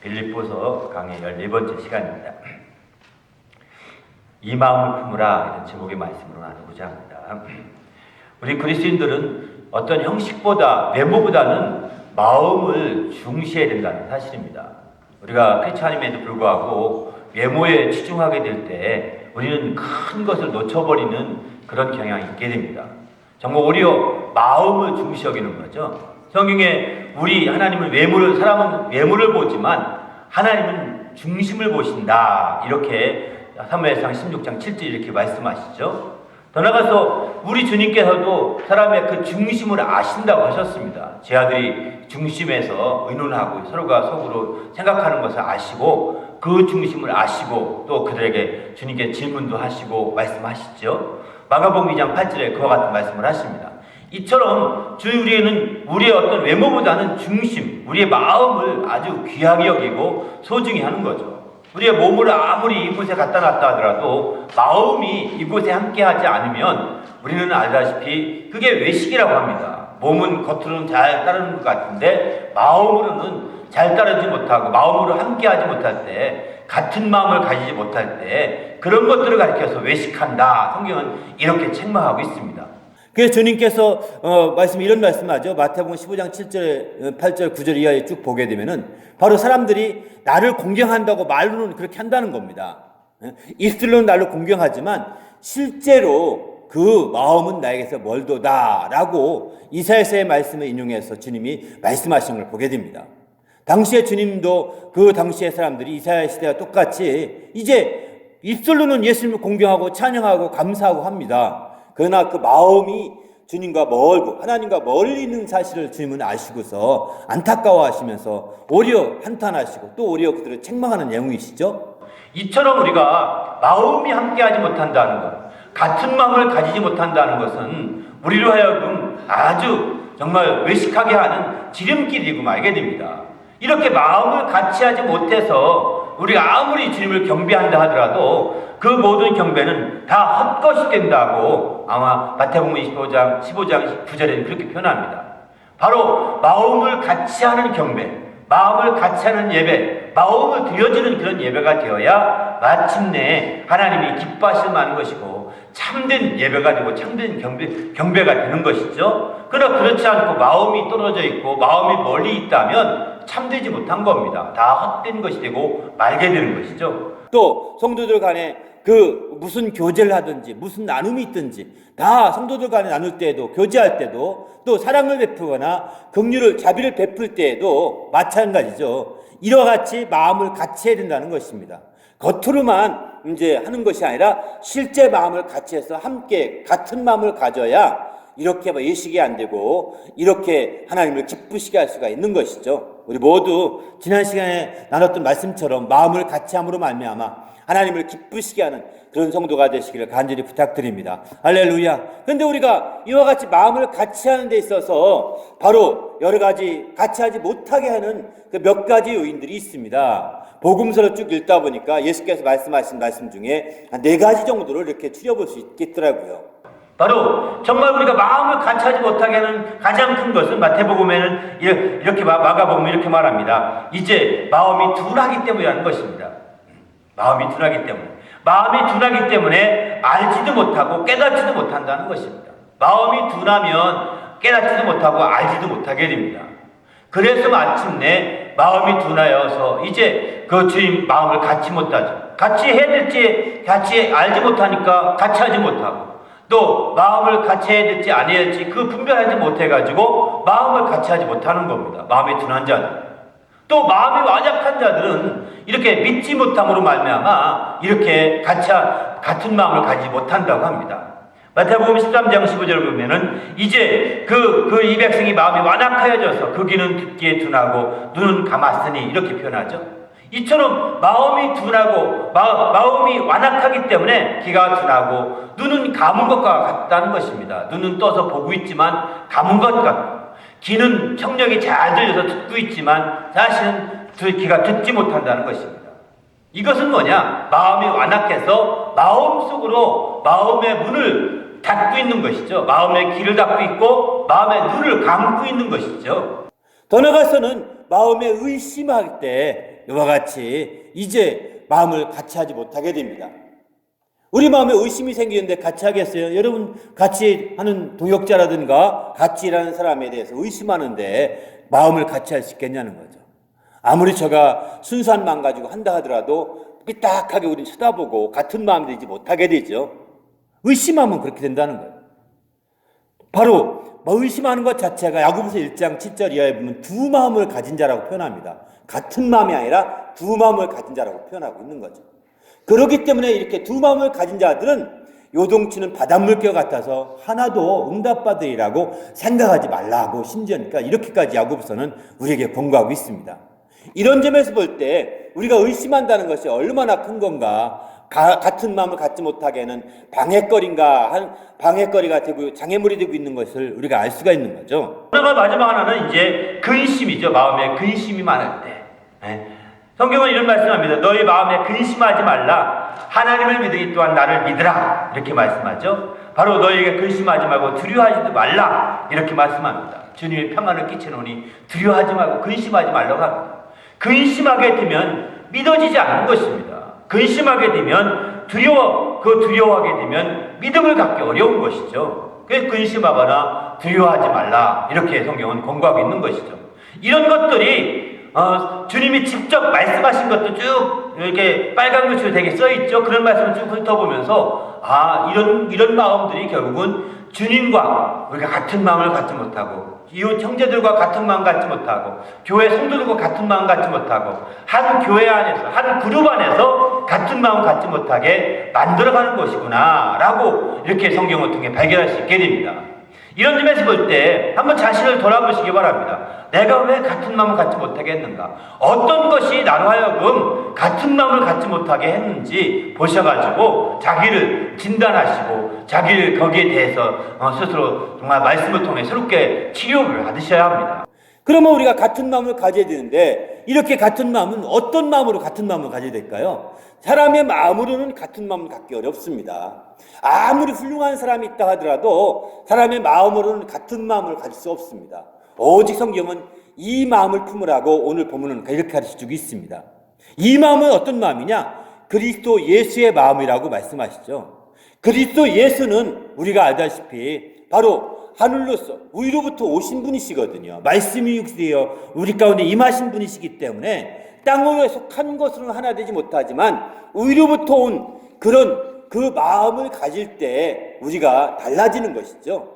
빌립보서 강의 14번째 시간입니다. 이 마음을 품으라, 이런 제목의 말씀으로 나누고자 합니다. 우리 그리스도인들은 어떤 형식보다, 외모보다는 마음을 중시해야 된다는 사실입니다. 우리가 크리스찬임에도 불구하고 외모에 치중하게 될 때 우리는 큰 것을 놓쳐버리는 그런 경향이 있게 됩니다. 정말 오히려 마음을 중시 여기는 거죠. 성경에 우리 하나님은 사람은 외모를 보지만 하나님은 중심을 보신다, 이렇게 사무엘상 16장 7절 이렇게 말씀하시죠. 더 나아가서 우리 주님께서도 사람의 그 중심을 아신다고 하셨습니다. 제 아들이 중심에서 의논하고 서로가 속으로 생각하는 것을 아시고 그 중심을 아시고 또 그들에게 주님께 질문도 하시고 말씀하시죠. 마가복음 2장 8절에 그와 같은 말씀을 하십니다. 이처럼 우리는 우리의 어떤 외모보다는 중심, 우리의 마음을 아주 귀하게 여기고 소중히 하는 거죠. 우리의 몸을 아무리 이곳에 갖다 놨다 하더라도 마음이 이곳에 함께하지 않으면 우리는 알다시피 그게 외식이라고 합니다. 몸은 겉으로는 잘 따르는 것 같은데 마음으로는 잘 따르지 못하고 마음으로 함께하지 못할 때, 같은 마음을 가지지 못할 때 그런 것들을 가리켜서 외식한다. 성경은 이렇게 책망하고 있습니다. 그래서 주님께서 이런 말씀하죠. 마태복음 15장 7절, 8절, 9절 이하에 쭉 보게 되면은 바로 사람들이 나를 공경한다고 말로는 그렇게 한다는 겁니다. 입술로는 나를 공경하지만 실제로 그 마음은 나에게서 멀도다라고 이사야서의 말씀을 인용해서 주님이 말씀하신 걸 보게 됩니다. 당시에 주님도 그 당시의 사람들이 이사야 시대와 똑같이 이제 입술로는 예수님을 공경하고 찬양하고 감사하고 합니다. 그러나 그 마음이 주님과 멀고 하나님과 멀리 있는 사실을 주님은 아시고서 안타까워하시면서 오히려 한탄하시고 또 오히려 그들을 책망하는 내용이시죠. 이처럼 우리가 마음이 함께하지 못한다는 것, 같은 마음을 가지지 못한다는 것은 우리로 하여금 아주 정말 외식하게 하는 지름길이고 말게 됩니다. 이렇게 마음을 같이 하지 못해서 우리가 아무리 주님을 경배한다 하더라도 그 모든 경배는 다 헛것이 된다고 아마 마태복음 15장 9절에는 그렇게 표현합니다. 바로 마음을 같이 하는 경배, 마음을 같이 하는 예배, 마음을 드려지는 그런 예배가 되어야 마침내 하나님이 기뻐하실 만한 것이고 참된 예배가 되고 참된 경배가 되는 것이죠. 그러나 그렇지 않고 마음이 떨어져 있고 마음이 멀리 있다면 참되지 못한 겁니다. 다 헛된 것이 되고 말게 되는 것이죠. 또 성도들 간에 그 무슨 교제를 하든지 무슨 나눔이 있든지 다 성도들 간에 나눌 때에도, 교제할 때도, 또 사랑을 베푸거나 긍휼을, 자비를 베풀 때에도 마찬가지죠. 이와 같이 마음을 같이 해야 된다는 것입니다. 겉으로만 이제 하는 것이 아니라 실제 마음을 같이 해서 함께 같은 마음을 가져야 이렇게 예식이 안 되고 이렇게 하나님을 기쁘시게 할 수가 있는 것이죠. 우리 모두 지난 시간에 나눴던 말씀처럼 마음을 같이 함으로 말미암아 하나님을 기쁘시게 하는 그런 성도가 되시기를 간절히 부탁드립니다. 할렐루야. 그런데 우리가 이와 같이 마음을 같이 하는 데 있어서 바로 여러 가지 같이 하지 못하게 하는 그 몇 가지 요인들이 있습니다. 복음서를 쭉 읽다 보니까 예수께서 말씀하신 말씀 중에 한 4가지 정도를 이렇게 추려볼 수 있겠더라고요. 바로 정말 우리가 마음을 같이 하지 못하게 하는 가장 큰 것은 마태복음에는 이렇게 마가복음은 이렇게 말합니다. 이제 마음이 둔하기 때문이라는 것입니다. 마음이 둔하기 때문에 알지도 못하고 깨닫지도 못한다는 것입니다. 마음이 둔하면 깨닫지도 못하고 알지도 못하게 됩니다. 그래서 마침내 마음이 둔하여서 이제 그 주님 마음을 같이 못하죠. 같이 해야 될지 같이 알지 못하니까 같이 하지 못하고, 또 마음을 같이 해야 될지 안 해야 될지 그 분별하지 못해가지고 마음을 같이 하지 못하는 겁니다. 마음이 둔한 자들. 또 마음이 완약한 자들은 이렇게 믿지 못함으로 말미암아 이렇게 같은 마음을 가지지 못한다고 합니다. 마태복음 13장 15절 보면은 이제 이 백성이 마음이 완악하여져서 그 귀는 듣기에 둔하고 눈은 감았으니 이렇게 표현하죠. 이처럼 마음이 둔하고 마음이 완악하기 때문에 귀가 둔하고 눈은 감은 것과 같다는 것입니다. 눈은 떠서 보고 있지만 감은 것 같고, 귀는 청력이 잘 들려서 듣고 있지만 사실은 귀가 듣지 못한다는 것입니다. 이것은 뭐냐? 마음이 완악해서 마음속으로 마음의 문을 닫고 있는 것이죠. 마음의 귀를 닫고 있고 마음의 눈을 감고 있는 것이죠. 더 나아가서는 마음에 의심할 때 이와 같이 이제 마음을 같이 하지 못하게 됩니다. 우리 마음에 의심이 생기는데 같이 하겠어요? 여러분 같이 하는 동역자라든가 같이 일하는 사람에 대해서 의심하는데 마음을 같이 할 수 있겠냐는 거죠. 아무리 저가 순수한 마음 가지고 한다 하더라도 삐딱하게 우리는 쳐다보고 같은 마음이 되지 못하게 되죠. 의심하면 그렇게 된다는 거예요. 바로 의심하는 것 자체가 야고보서 1장 7절 이하에 보면 두 마음을 가진 자라고 표현합니다. 같은 마음이 아니라 두 마음을 가진 자라고 표현하고 있는 거죠. 그렇기 때문에 이렇게 두 마음을 가진 자들은 요동치는 바닷물결 같아서 하나도 응답받으리라고 생각하지 말라고 심지어 그러니까 이렇게까지 야고보서는 우리에게 권고하고 있습니다. 이런 점에서 볼 때 우리가 의심한다는 것이 얼마나 큰 건가, 같은 마음을 갖지 못하게는 방해거리가 되고 장애물이 되고 있는 것을 우리가 알 수가 있는 거죠. 마지막 하나는 이제 근심이죠. 마음에 근심이 많을 때. 성경은 이런 말씀합니다. 너희 마음에 근심하지 말라. 하나님을 믿으니 또한 나를 믿으라. 이렇게 말씀하죠. 바로 너희에게 근심하지 말고 두려워하지도 말라. 이렇게 말씀합니다. 주님의 평안을 끼치노니 두려워하지 말고 근심하지 말라고 합니다. 근심하게 되면 믿어지지 않는 것입니다. 근심하게 되면 두려워하게 되면 믿음을 갖기 어려운 것이죠. 그래서 근심하거나 두려워하지 말라. 이렇게 성경은 권고하고 있는 것이죠. 이런 것들이 주님이 직접 말씀하신 것도 쭉 이렇게 빨간 글씨로 되게 써있죠. 그런 말씀을 쭉 훑어보면서 이런 마음들이 결국은 주님과 우리가 같은 마음을 갖지 못하고 이웃 형제들과 같은 마음 갖지 못하고 교회 성도들과 같은 마음 갖지 못하고 한 교회 안에서 한 그룹 안에서 같은 마음 갖지 못하게 만들어가는 것이구나 라고 이렇게 성경을 통해 발견할 수 있게 됩니다. 이런 점에서 볼 때 한번 자신을 돌아보시기 바랍니다. 내가 왜 같은 마음을 갖지 못하게 했는가? 어떤 것이 나로 하여금 같은 마음을 갖지 못하게 했는지 보셔가지고 자기를 진단하시고 자기를 거기에 대해서 스스로 정말 말씀을 통해 새롭게 치료를 받으셔야 합니다. 그러면 우리가 같은 마음을 가져야 되는데 이렇게 같은 마음은 어떤 마음으로 같은 마음을 가져야 될까요? 사람의 마음으로는 같은 마음을 갖기 어렵습니다. 아무리 훌륭한 사람이 있다 하더라도 사람의 마음으로는 같은 마음을 가질 수 없습니다. 오직 성경은 이 마음을 품으라고 오늘 본문은 이렇게 가르쳐주고 있습니다. 이 마음은 어떤 마음이냐? 그리스도 예수의 마음이라고 말씀하시죠. 그리스도 예수는 우리가 알다시피 바로 하늘로서 위로부터 오신 분이시거든요. 말씀이 육신되어 우리 가운데 임하신 분이시기 때문에 땅으로 속한 것으로는 하나 되지 못하지만 위로부터 온 그 마음을 가질 때 우리가 달라지는 것이죠.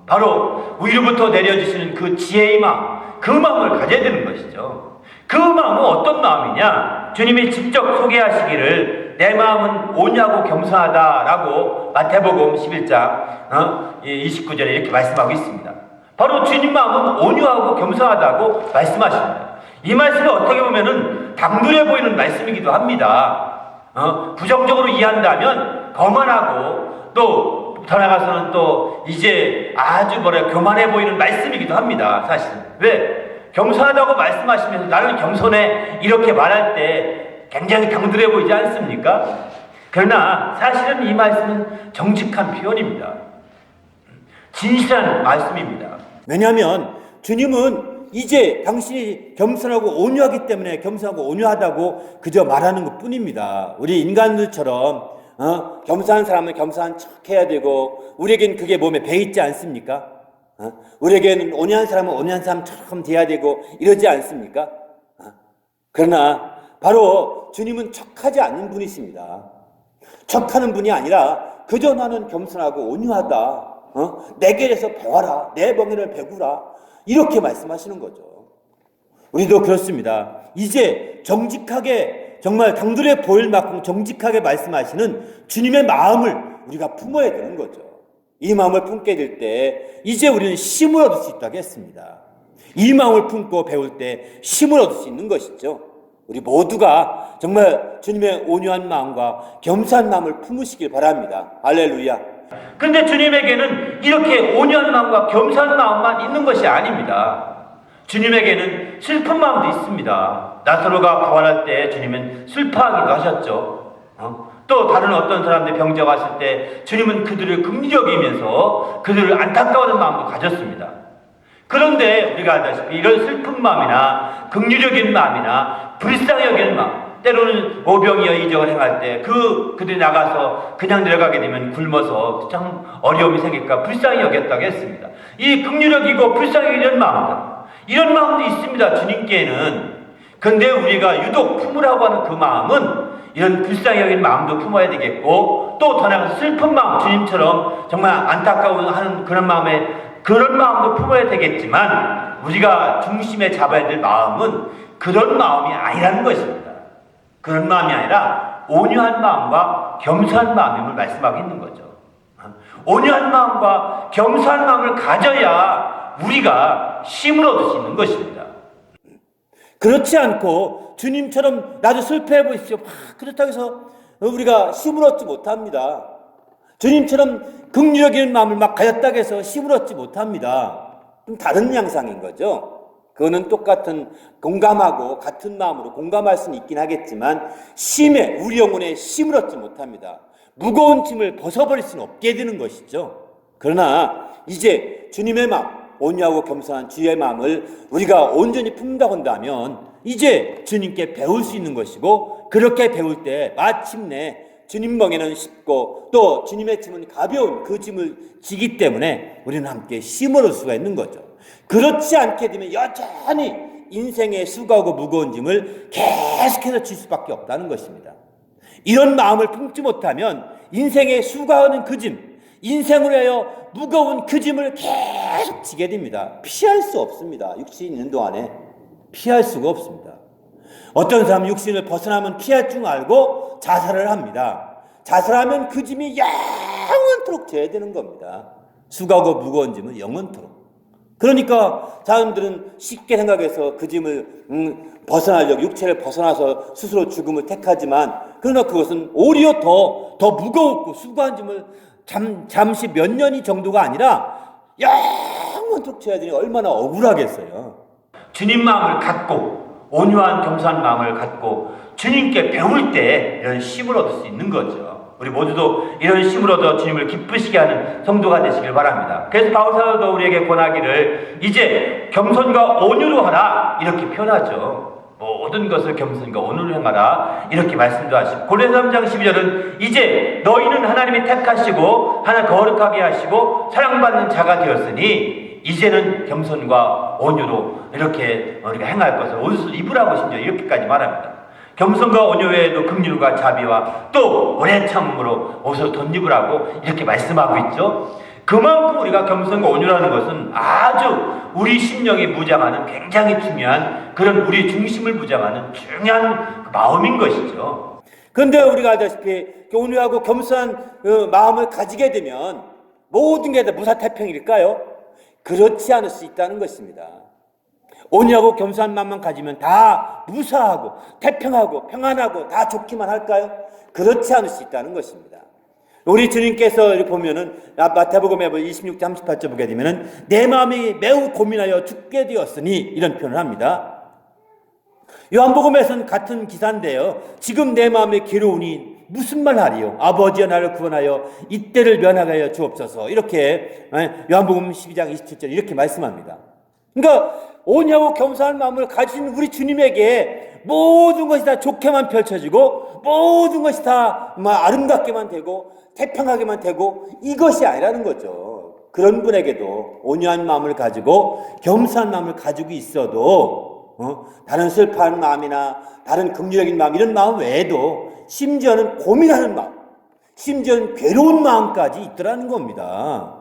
바로 위로부터 내려주시는 그 지혜의 마음, 그 마음을 가져야 되는 것이죠. 그 마음은 어떤 마음이냐? 주님이 직접 소개하시기를 내 마음은 온유하고 겸손하다라고 마태복음 11장 29절에 이렇게 말씀하고 있습니다. 바로 주님 마음은 온유하고 겸손하다고 말씀하십니다. 이 말씀이 어떻게 보면은 당돌해 보이는 말씀이기도 합니다. 부정적으로 이해한다면 거만하고 또 더 나가서는 또 이제 아주 교만해 보이는 말씀이기도 합니다. 사실은. 왜? 겸손하다고 말씀하시면서 나는 겸손해 이렇게 말할 때 굉장히 당돌해 보이지 않습니까? 그러나 사실은 이 말씀은 정직한 표현입니다. 진실한 말씀입니다. 왜냐하면 주님은 이제 당신이 겸손하고 온유하기 때문에 겸손하고 온유하다고 그저 말하는 것 뿐입니다. 우리 인간들처럼 겸손한 사람은 겸손한 척 해야 되고 우리에겐 그게 몸에 배있지 않습니까? 우리에게는 온유한 사람은 온유한 사람처럼 돼야 되고 이러지 않습니까? 그러나 바로 주님은 척하지 않는 분이십니다. 척하는 분이 아니라 그저 나는 겸손하고 온유하다. 내게서 배워라. 내 멍에를 베구라. 이렇게 말씀하시는 거죠. 우리도 그렇습니다. 이제 정직하게 정말 당돌해 보일 만큼 정직하게 말씀하시는 주님의 마음을 우리가 품어야 되는 거죠. 이 마음을 품게 될 때 이제 우리는 힘을 얻을 수 있다고 했습니다. 이 마음을 품고 배울 때 힘을 얻을 수 있는 것이죠. 우리 모두가 정말 주님의 온유한 마음과 겸손한 마음을 품으시길 바랍니다. 할렐루야. 근데 주님에게는 이렇게 온유한 마음과 겸손한 마음만 있는 것이 아닙니다. 주님에게는 슬픈 마음도 있습니다. 나사로가 부활할 때 주님은 슬퍼하기도 하셨죠. 또 다른 어떤 사람들 병자가 왔을 때 주님은 그들을 긍휼히 여기면서 그들을 안타까워하는 마음도 가졌습니다. 그런데 우리가 알다시피 이런 슬픈 마음이나 긍휼적인 마음이나 불쌍히 여기는 마음, 때로는 오병이어 이적을 행할 때 그들이 나가서 그냥 내려가게 되면 굶어서 참 어려움이 생길까 불쌍히 여겼다고 했습니다. 이 긍휼적이고 불쌍히 여기는 마음들, 이런 마음도 있습니다, 주님께는. 근데 우리가 유독 품으라고 하는 그 마음은 이런 불쌍히 여기는 마음도 품어야 되겠고, 또 더 나아가서 슬픈 마음, 주님처럼 정말 안타까운 하는 그런 마음도 품어야 되겠지만, 우리가 중심에 잡아야 될 마음은 그런 마음이 아니라는 것입니다. 그런 마음이 아니라 온유한 마음과 겸손한 마음임을 말씀하고 있는 거죠. 온유한 마음과 겸손한 마음을 가져야 우리가 쉼을 얻을 수 있는 것입니다. 그렇지 않고 주님처럼 나도 슬퍼해 보십시오, 그렇다고 해서 우리가 쉼을 얻지 못합니다. 주님처럼 긍휼적인 마음을 막 가졌다고 해서 쉼을 얻지 못합니다. 좀 다른 양상인 거죠. 그거는 똑같은 공감하고 같은 마음으로 공감할 수는 있긴 하겠지만 우리 영혼에 쉼을 얻지 못합니다. 무거운 짐을 벗어버릴 수는 없게 되는 것이죠. 그러나 이제 주님의 마음, 온유하고 겸손한 주의 마음을 우리가 온전히 품는다고 한다면 이제 주님께 배울 수 있는 것이고, 그렇게 배울 때 마침내 주님 멍에는 쉽고 또 주님의 짐은 가벼운 그 짐을 지기 때문에 우리는 함께 쉼을 얻을 수가 있는 거죠. 그렇지 않게 되면 여전히 인생의 수고하고 무거운 짐을 계속해서 질 수밖에 없다는 것입니다. 이런 마음을 품지 못하면 인생의 수고하는 그 짐, 인생으로 하여 무거운 그 짐을 계속 지게 됩니다. 피할 수 없습니다. 육신이 있는 동안에 피할 수가 없습니다. 어떤 사람은 육신을 벗어나면 피할 줄 알고 자살을 합니다. 자살하면 그 짐이 영원토록 져야 되는 겁니다. 수고하고 무거운 짐은 영원토록. 그러니까 사람들은 쉽게 생각해서 그 짐을 벗어나려고, 육체를 벗어나서 스스로 죽음을 택하지만, 그러나 그것은 오히려 더 무거웠고 수고한 짐을 잠시 몇 년이 정도가 아니라 영원토록 져야 되니 얼마나 억울하겠어요. 주님 마음을 갖고, 온유한 겸손한 마음을 갖고 주님께 배울 때 이런 쉼을 얻을 수 있는 거죠. 우리 모두도 이런 쉼을 얻어 주님을 기쁘시게 하는 성도가 되시길 바랍니다. 그래서 바울 사도도 우리에게 권하기를 이제 겸손과 온유로 하라, 이렇게 표현하죠. 모든 것을 겸손과 온유로 행하라, 이렇게 말씀도 하시고, 고린도서 3장 12절은 이제 너희는 하나님이 택하시고 하나 거룩하게 하시고 사랑받는 자가 되었으니 이제는 겸손과 온유로 이렇게 우리가 행할 것을 옷을 입으라고 심지어 이렇게까지 말합니다. 겸손과 온유 외에도 긍휼과 자비와 또 오래 참음으로 옷을 덧입으라고 이렇게 말씀하고 있죠. 그만큼 우리가 겸손과 온유라는 것은 아주 우리 심령이 무장하는 굉장히 중요한, 그런 우리 중심을 무장하는 중요한 마음인 것이죠. 그런데 우리가 알다시피 온유하고 겸손한 그 마음을 가지게 되면 모든 게 다 무사태평일까요? 그렇지 않을 수 있다는 것입니다. 온유하고 겸손한 마음만 가지면 다 무사하고 태평하고 평안하고 다 좋기만 할까요? 그렇지 않을 수 있다는 것입니다. 우리 주님께서 이렇게 보면은 마태복음 26장 38절 보게 되면은 내 마음이 매우 고민하여 죽게 되었으니, 이런 표현을 합니다. 요한복음에서는 같은 기사인데요. 지금 내 마음이 괴로우니 무슨 말 하리요? 아버지여 나를 구원하여 이때를 면하게 하여 주옵소서. 이렇게 요한복음 12장 27절 이렇게 말씀합니다. 그러니까 온유하고 겸손한 마음을 가진 우리 주님에게 모든 것이 다 좋게만 펼쳐지고 모든 것이 다 아름답게만 되고 태평하게만 되고 이것이 아니라는 거죠. 그런 분에게도 온유한 마음을 가지고 겸손한 마음을 가지고 있어도 다른 슬퍼하는 마음이나 다른 긍정적인 마음, 이런 마음 외에도 심지어는 고민하는 마음, 심지어는 괴로운 마음까지 있더라는 겁니다.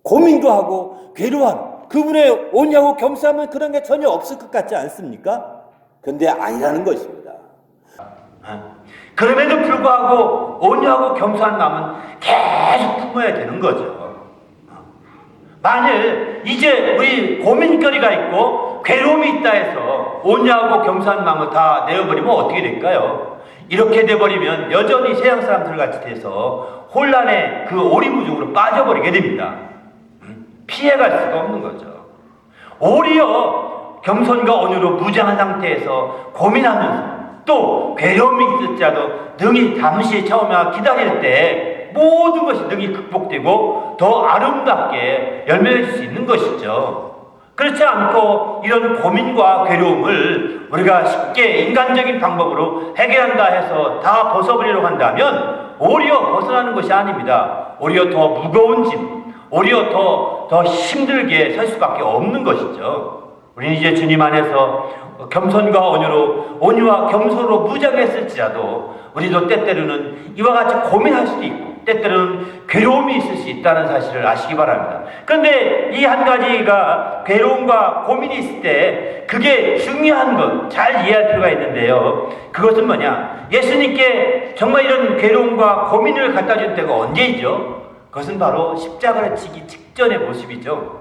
고민도 하고 괴로워하는, 그분의 온유하고 겸손하면 그런 게 전혀 없을 것 같지 않습니까? 그런데 아니라는 것입니다. 그럼에도 불구하고 온유하고 겸손한 마음은 계속 품어야 되는 거죠. 만일 이제 우리 고민거리가 있고 괴로움이 있다 해서 온유하고 겸손한 마음을 다 내어버리면 어떻게 될까요? 이렇게 돼버리면 여전히 세상 사람들 같이 돼서 혼란의 그 오리무중으로 빠져버리게 됩니다. 피해갈 수가 없는 거죠. 오히려 겸손과 온유로 무장한 상태에서 고민하면서 또 괴로움이 있을지라도 능히 잠시 처음에 기다릴 때 때 모든 것이 능히 극복되고 더 아름답게 열매를 줄 수 있는 것이죠. 그렇지 않고 이런 고민과 괴로움을 우리가 쉽게 인간적인 방법으로 해결한다 해서 다 벗어버리려고 한다면 오히려 벗어나는 것이 아닙니다. 오히려 더 무거운 짐, 오히려 더 힘들게 살 수밖에 없는 것이죠. 우리는 이제 주님 안에서 겸손과 온유로, 온유와 겸손으로 무장했을지라도 우리도 때때로는 이와 같이 고민할 수도 있고 때때로는 괴로움이 있을 수 있다는 사실을 아시기 바랍니다. 그런데 이 한 가지가 괴로움과 고민이 있을 때 그게 중요한 것 잘 이해할 필요가 있는데요. 그것은 뭐냐? 예수님께 정말 이런 괴로움과 고민을 갖다 준 때가 언제이죠? 그것은 바로 십자가를 지기 직전의 모습이죠.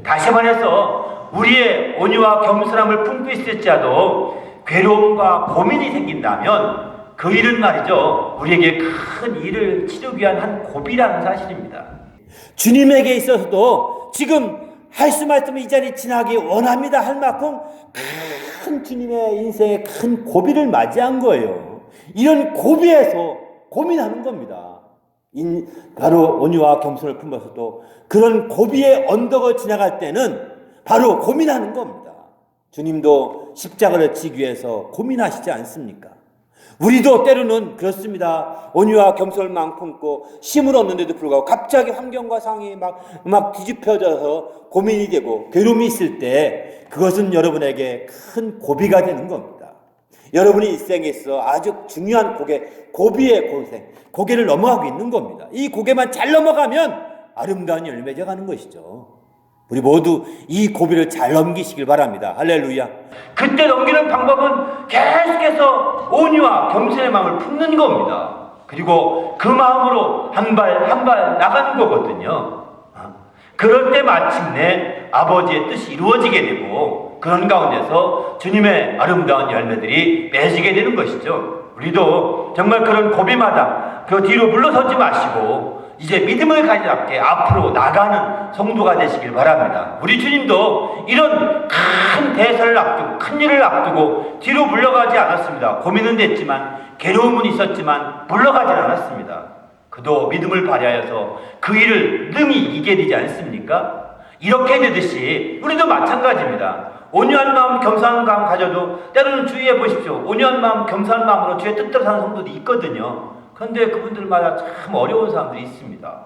다시 말해서 우리의 온유와 겸손함을 품고 있을지라도 괴로움과 고민이 생긴다면 그 일은 말이죠, 우리에게 큰 일을 치르기 위한 한 고비라는 사실입니다. 주님에게 있어서도 지금 말씀을 이 자리 지나기 원합니다 할 만큼 큰 주님의 인생의 큰 고비를 맞이한 거예요. 이런 고비에서 고민하는 겁니다. 바로 온유와 겸손을 품어서도 그런 고비의 언덕을 지나갈 때는 바로 고민하는 겁니다. 주님도 십자가를 지기 위해서 고민하시지 않습니까? 우리도 때로는 그렇습니다. 온유와 겸손을 막 품고 힘을 얻는데도 불구하고 갑자기 환경과 상황이 막 뒤집혀져서 고민이 되고 괴로움이 있을 때 그것은 여러분에게 큰 고비가 되는 겁니다. 여러분의 일생에 있어 아주 중요한 고비의 고개를 넘어가고 있는 겁니다. 이 고개만 잘 넘어가면 아름다운 열매가 가는 것이죠. 우리 모두 이 고비를 잘 넘기시길 바랍니다. 할렐루야. 그때 넘기는 방법은 계속해서 온유와 겸손의 마음을 품는 겁니다. 그리고 그 마음으로 한 발 한 발 나가는 거거든요. 그럴 때 마침내 아버지의 뜻이 이루어지게 되고 그런 가운데서 주님의 아름다운 열매들이 맺어지게 되는 것이죠. 우리도 정말 그런 고비마다 그 뒤로 물러서지 마시고 이제 믿음을 가지답게 앞으로 나가는 성도가 되시길 바랍니다. 우리 주님도 이런 큰 대사를 앞두고 큰 일을 앞두고 뒤로 물러가지 않았습니다. 고민은 됐지만 괴로움은 있었지만 물러가지 않았습니다. 그도 믿음을 발휘하여서 그 일을 능히 이기게 되지 않습니까? 이렇게 되듯이 우리도 마찬가지입니다. 온유한 마음, 겸손한 마음 가져도 때로는 주의해 보십시오. 온유한 마음, 겸손한 마음으로 주의 뜻대로 사는 성도도 있거든요. 그런데 그분들마다 참 어려운 사람들이 있습니다.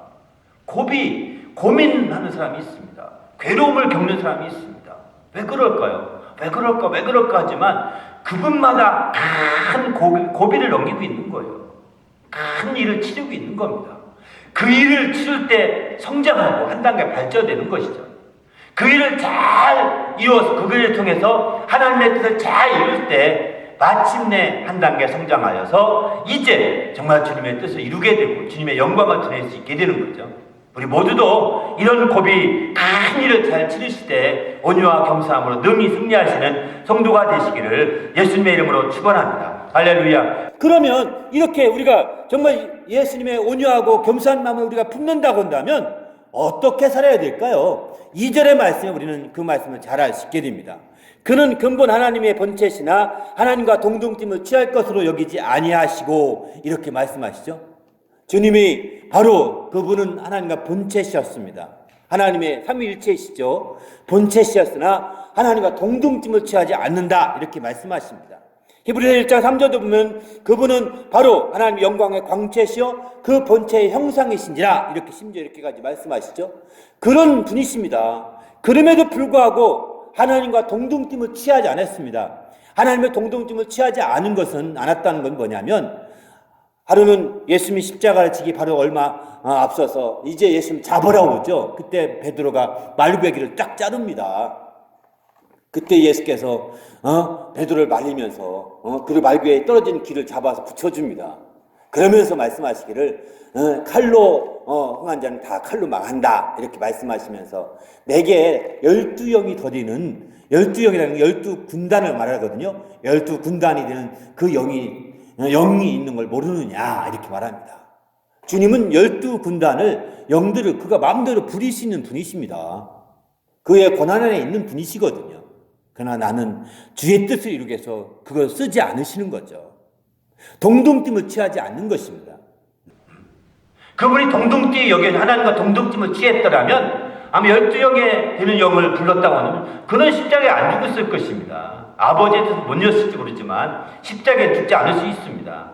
고민하는 사람이 있습니다. 괴로움을 겪는 사람이 있습니다. 왜 그럴까요? 왜 그럴까 하지만 그분마다 큰 고비를 넘기고 있는 거예요. 큰 일을 치르고 있는 겁니다. 그 일을 치를 때 성장하고 한 단계 발전되는 것이죠. 그 일을 잘 이루어서 그 일을 통해서 하나님의 뜻을 잘 이룰 때 마침내 한 단계 성장하여서 이제 정말 주님의 뜻을 이루게 되고 주님의 영광을 드릴 수 있게 되는 거죠. 우리 모두도 이런 고비 큰 일을 잘 치르실 때 온유와 겸손함으로 능히 승리하시는 성도가 되시기를 예수님의 이름으로 축원합니다. 할렐루야. 그러면 이렇게 우리가 정말 예수님의 온유하고 겸손한 마음을 우리가 품는다고 한다면 어떻게 살아야 될까요? 2절의 말씀에 우리는 그 말씀을 잘 알 수 있게 됩니다. 그는 근본 하나님의 본체시나 하나님과 동등됨을 취할 것으로 여기지 아니하시고 이렇게 말씀하시죠. 주님이 바로 그분은 하나님과 본체시였습니다. 하나님의 삼위일체이시죠. 본체시였으나 하나님과 동등됨을 취하지 않는다 이렇게 말씀하십니다. 히브리서 1장 3절도 보면 그분은 바로 하나님의 영광의 광채시여 그 본체의 형상이신지라 이렇게 심지어 이렇게까지 말씀하시죠. 그런 분이십니다. 그럼에도 불구하고 하나님과 동등됨을 취하지 않았습니다. 하나님의 동등됨을 취하지 않았다는 건 뭐냐면 하루는 예수님이 십자가를 지기 바로 얼마 앞서서 이제 예수님 잡으라고 오죠. 그때 베드로가 말구의 쫙 자릅니다. 그때 예수께서 베드로를 말리면서 그 말구에 떨어진 길을 잡아서 붙여줍니다. 그러면서 말씀하시기를 칼로 흥한 자는 다 칼로 망한다 이렇게 말씀하시면서 내게 12영이 더디는 12영이라는 12군단을 말하거든요. 12군단이 되는 그 영이 있는 걸 모르느냐 이렇게 말합니다. 주님은 12군단을 영들을 그가 마음대로 부릴 수 있는 분이십니다. 그의 권한 안에 있는 분이시거든요. 그러나 나는 주의 뜻을 이루기 위해서 그걸 쓰지 않으시는 거죠. 동등됨을 취하지 않는 것입니다. 그분이 동등띠 여겨 하나님과 동등쯤을 취했더라면 아마 12영에 되는 영을 불렀다고 하면 그는 십자가에 안 죽었을 것입니다. 아버지에서 못 였을지 모르지만 십자가에 죽지 않을 수 있습니다.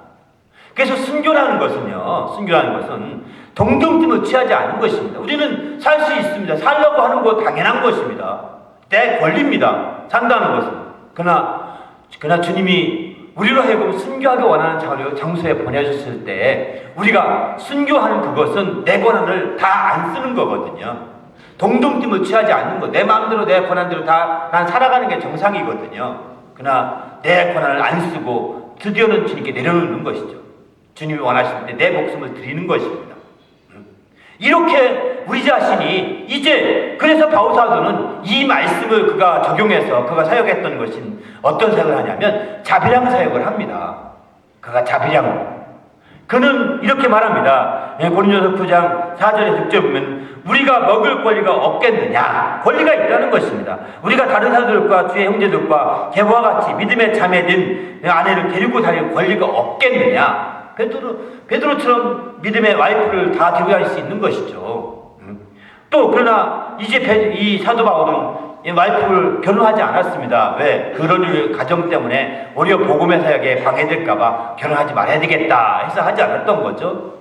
그래서 순교라는 것은 동등쯤을 취하지 않은 것입니다. 우리는 살 수 있습니다. 살려고 하는 거 당연한 것입니다. 내 권리입니다. 산다는 것은. 그러나 주님이 우리로 하여금 순교하기 원하는 장소에 보내줬을 때 우리가 순교하는 그것은 내 권한을 다 안 쓰는 거거든요. 동등쯤을 취하지 않는 것. 내 마음대로 내 권한대로 다 난 살아가는 게 정상이거든요. 그러나 내 권한을 안 쓰고 드디어는 주님께 내려놓는 것이죠. 주님이 원하실 때 내 목숨을 드리는 것입니다. 이렇게 우리 자신이 이제 그래서 바울사도는 이 말씀을 그가 적용해서 그가 사역했던 것은 어떤 사역을 하냐면 자비량 사역을 합니다. 그가 자비량으로. 그는 이렇게 말합니다. 고린도서 9장 4절에 6절 보면 우리가 먹을 권리가 없겠느냐? 권리가 있다는 것입니다. 우리가 다른 사람들과 주의 형제들과 개와 같이 믿음의 자매된 아내를 데리고 다닐 권리가 없겠느냐? 베드로처럼 믿음의 와이프를 다 들고 다닐 수 있는 것이죠. 또 그러나 이제 이 사도 바울은 이 와이프를 결혼하지 않았습니다. 왜? 그런 가정 때문에 오히려 복음의 사역에 방해될까봐 결혼하지 말아야 되겠다 해서 하지 않았던 거죠.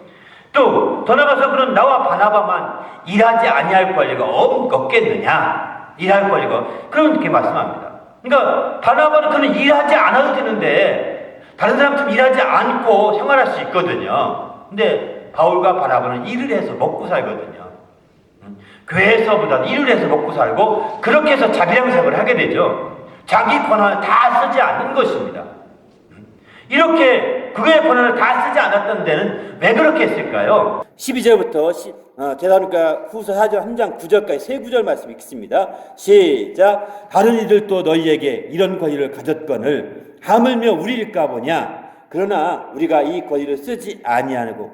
또 더 나가서 그런 나와 바나바만 일하지 아니할 권리가 없겠느냐? 일할 권리가 그렇게 말씀합니다. 그러니까 바나바는 그는 일하지 않아도 되는데 다른 사람처럼 일하지 않고 생활할 수 있거든요. 근데 바울과 바나바는 일을 해서 먹고 살거든요. 교회에서보다 일을 해서 먹고 살고 그렇게 해서 자비량 사역을 하게 되죠. 자기 권한을 다 쓰지 않는 것입니다. 이렇게 그의 권한을 다 쓰지 않았던 데는 왜 그렇게 했을까요? 12절부터 데살로니가 후서 4장 1장 9절까지 세 구절 말씀 읽습니다. 시작. 다른 이들도 너희에게 이런 권위를 가졌거늘 하물며 우리일까 보냐. 그러나 우리가 이 권위를 쓰지 아니하고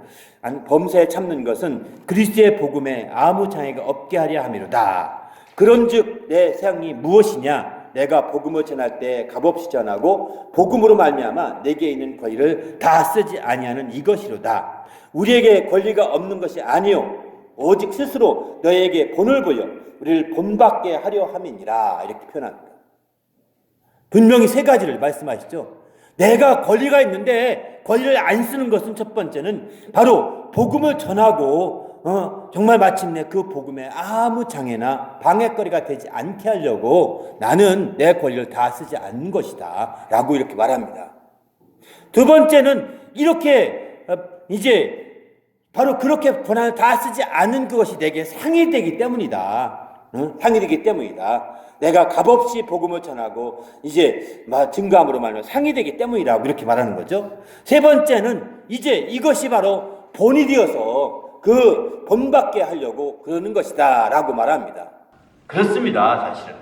범사에 참는 것은 그리스도의 복음에 아무 장애가 없게 하려 함이로다. 그런즉 내 생이 무엇이냐? 내가 복음을 전할 때 값없이 전하고 복음으로 말미암아 내게 있는 권리를 다 쓰지 아니하는 이것이로다. 우리에게 권리가 없는 것이 아니요 오직 스스로 너희에게 본을 보여 우리를 본받게 하려 함이니라. 이렇게 표현합니다. 분명히 세 가지를 말씀하시죠. 내가 권리가 있는데 권리를 안 쓰는 것은 첫 번째는 바로 복음을 전하고 정말 마침내 그 복음에 아무 장애나 방해거리가 되지 않게 하려고 나는 내 권리를 다 쓰지 않는 것이다 라고 이렇게 말합니다. 두 번째는 이렇게 이제 바로 그렇게 권한을 다 쓰지 않는 그것이 내게 상이 되기 때문이다. 상이 되기 때문이다. 내가 값없이 복음을 전하고 이제 증거함으로 말하면 상이 되기 때문이라고 이렇게 말하는 거죠. 세 번째는 이제 이것이 바로 본이 되어서 그 본받게 하려고 그러는 것이다 라고 말합니다. 그렇습니다. 사실은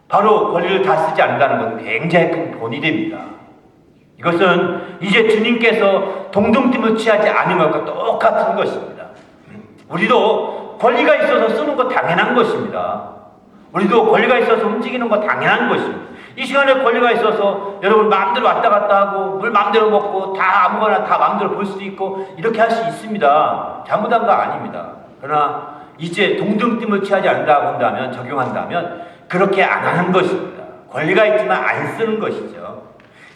바로 권리를 다 쓰지 않는다는 것은 굉장히 큰 본이 됩니다. 이것은 이제 주님께서 동등됨을 취하지 않은 것과 똑같은 것입니다. 우리도 권리가 있어서 쓰는 거 당연한 것입니다. 우리도 권리가 있어서 움직이는 거 당연한 것입니다. 이 시간에 권리가 있어서 여러분 마음대로 왔다 갔다 하고 물 마음대로 먹고 다 아무거나 다 마음대로 볼 수도 있고 이렇게 할 수 있습니다. 잘못한 거 아닙니다. 그러나 이제 동등됨을 취하지 않는다고 한다면 적용한다면 그렇게 안 하는 것입니다. 권리가 있지만 안 쓰는 것이죠.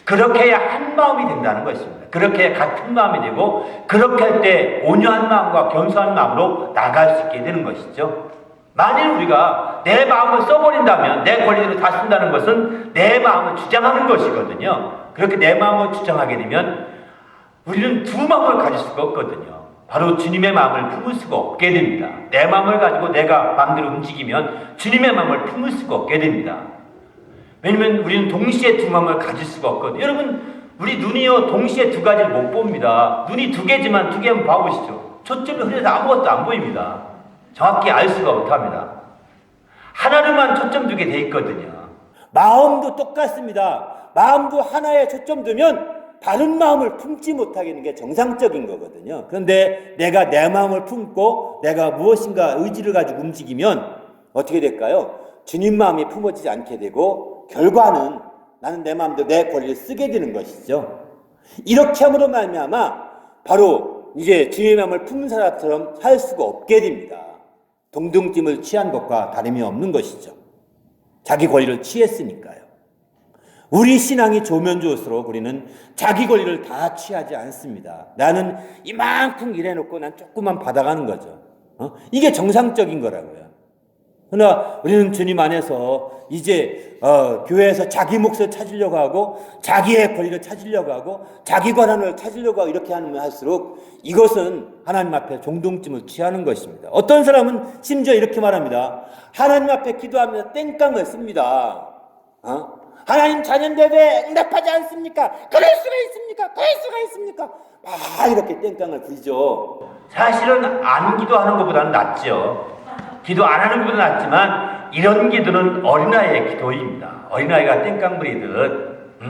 그렇게 해야 한 마음이 된다는 것입니다. 그렇게 해야 같은 마음이 되고 그렇게 할 때 온유한 마음과 겸손한 마음으로 나갈 수 있게 되는 것이죠. 만일 우리가 내 마음을 써버린다면 내 권리를 다 쓴다는 것은 내 마음을 주장하는 것이거든요. 그렇게 내 마음을 주장하게 되면 우리는 두 마음을 가질 수가 없거든요. 바로 주님의 마음을 품을 수가 없게 됩니다. 내 마음을 가지고 내가 마음대로 움직이면 주님의 마음을 품을 수가 없게 됩니다. 왜냐면 우리는 동시에 두 마음을 가질 수가 없거든요. 여러분 우리 눈이요 동시에 두 가지를 못 봅니다. 눈이 두 개지만 두 개 한번 봐보시죠. 초점이 흐려서 아무것도 안 보입니다. 정확히 알 수가 못합니다. 하나로만 초점 두게 돼 있거든요. 마음도 똑같습니다. 마음도 하나에 초점 두면 다른 마음을 품지 못하게 하는 게 정상적인 거거든요. 그런데 내가 내 마음을 품고 내가 무엇인가 의지를 가지고 움직이면 어떻게 될까요? 주님 마음이 품어지지 않게 되고 결과는 나는 내 마음대로 내 권리를 쓰게 되는 것이죠. 이렇게 함으로 말미암아 바로 이제 주님의 마음을 품는 사람처럼 살 수가 없게 됩니다. 동등짐을 취한 것과 다름이 없는 것이죠. 자기 권리를 취했으니까요. 우리 신앙이 좋으면 좋을수록 우리는 자기 권리를 다 취하지 않습니다. 나는 이만큼 일해놓고 난 조금만 받아가는 거죠. 이게 정상적인 거라고요. 그러나 우리는 주님 안에서 이제 교회에서 자기 몫을 찾으려고 하고 자기의 권리를 찾으려고 하고 자기 권한을 찾으려고 하고 이렇게 하면 할수록 이것은 하나님 앞에 종동쯤을 취하는 것입니다. 어떤 사람은 심지어 이렇게 말합니다. 하나님 앞에 기도하면서 땡깡을 씁니다. 하나님 자녀인데 왜 응답하지 않습니까? 그럴 수가 있습니까? 그럴 수가 있습니까? 막 이렇게 땡깡을 부리죠. 사실은 안 기도하는 것보다는 낫죠. 기도 안 하는 것보다 낫지만 이런 기도는 어린아이의 기도입니다. 어린아이가 땡깡 부리듯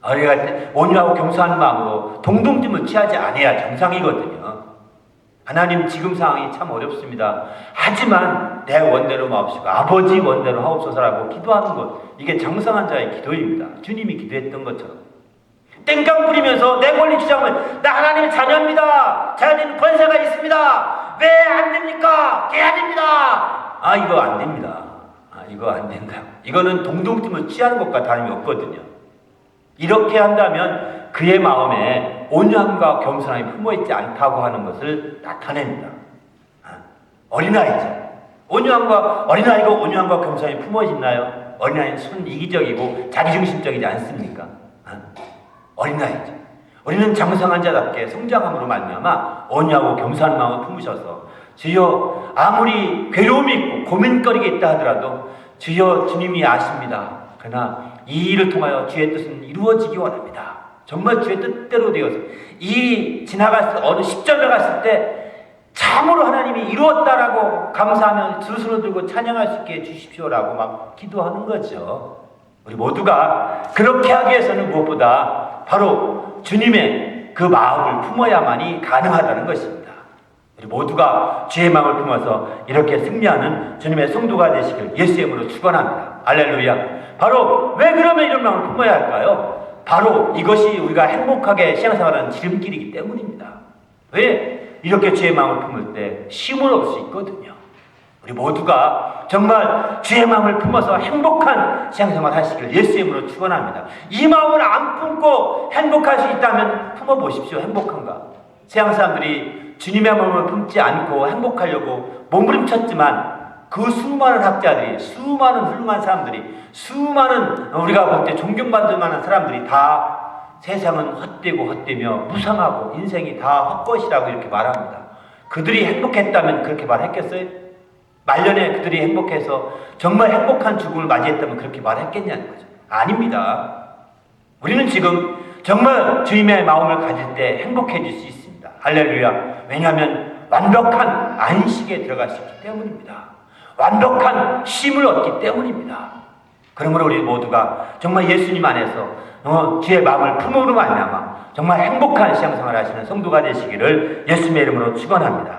어린아이가 온유하고 겸손한 마음으로 동동짐을 취하지 않아야 정상이거든요. 하나님 지금 상황이 참 어렵습니다. 하지만 내 원대로 마옵시고 아버지 원대로 하옵소서라고 기도하는 것, 이게 정상한 자의 기도입니다. 주님이 기도했던 것처럼. 땡깡 부리면서 내 권리 주장을 나 하나님의 자녀입니다. 자녀는 권세가 있습니다. 왜 안 됩니까? 해야 됩니다. 이거 안 됩니다. 이거 안 된다. 이거는 동동팀을 취하는 것과 다름이 없거든요. 이렇게 한다면 그의 마음에 온유함과 겸손함이 품어있지 않다고 하는 것을 나타냅니다. 어린아이죠. 어린아이가 온유함과 겸손함이 품어있나요? 어린아이는 순이기적이고 자기중심적이지 않습니까? 어린아이죠. 우리는 장성한 자답게 성장함으로 말미암아 온유하고 겸손한 마음을 품으셔서 주여 아무리 괴로움이 있고 고민거리가 있다 하더라도 주여 주님이 아십니다. 그러나 이 일을 통하여 주의 뜻은 이루어지기 원합니다. 정말 주의 뜻대로 되어서 이 지나갔을 때 어느 시점에 갔을 때 참으로 하나님이 이루었다라고 감사하며 두 손을 들고 찬양할 수 있게 해주십시오라고 막 기도하는 거죠. 우리 모두가 그렇게 하기 위해서는 무엇보다 바로 주님의 그 마음을 품어야만이 가능하다는 것입니다. 우리 모두가 주의 마음을 품어서 이렇게 승리하는 주님의 성도가 되시길 예수의 이름으로 축원합니다. 할렐루야. 바로 왜 그러면 이런 마음을 품어야 할까요? 바로 이것이 우리가 행복하게 신앙생활하는 지름길이기 때문입니다. 왜? 이렇게 주의 마음을 품을 때 쉼을 얻을 수 있거든요. 우리 모두가 정말 주의 마음을 품어서 행복한 신앙생활 하시길 예수의 이름으로 축원합니다. 이 마음을 안 품고 행복할 수 있다면 품어보십시오. 행복한가? 세상 사람들이 주님의 마음을 품지 않고 행복하려고 몸부림쳤지만 그 수많은 학자들이, 수많은 훌륭한 사람들이, 수많은 우리가 볼 때 존경받을 만한 사람들이 다 세상은 헛되고 헛되며 무상하고 인생이 다 헛것이라고 이렇게 말합니다. 그들이 행복했다면 그렇게 말했겠어요? 말년에 그들이 행복해서 정말 행복한 죽음을 맞이했다면 그렇게 말했겠냐는 거죠. 아닙니다. 우리는 지금 정말 주님의 마음을 가질 때 행복해질 수 있습니다. 할렐루야. 왜냐하면 완벽한 안식에 들어갈 수 있기 때문입니다. 완벽한 쉼을 얻기 때문입니다. 그러므로 우리 모두가 정말 예수님 안에서 주의 마음을 품음으로 말미암아 정말 행복한 신앙생활 하시는 성도가 되시기를 예수님의 이름으로 축원합니다.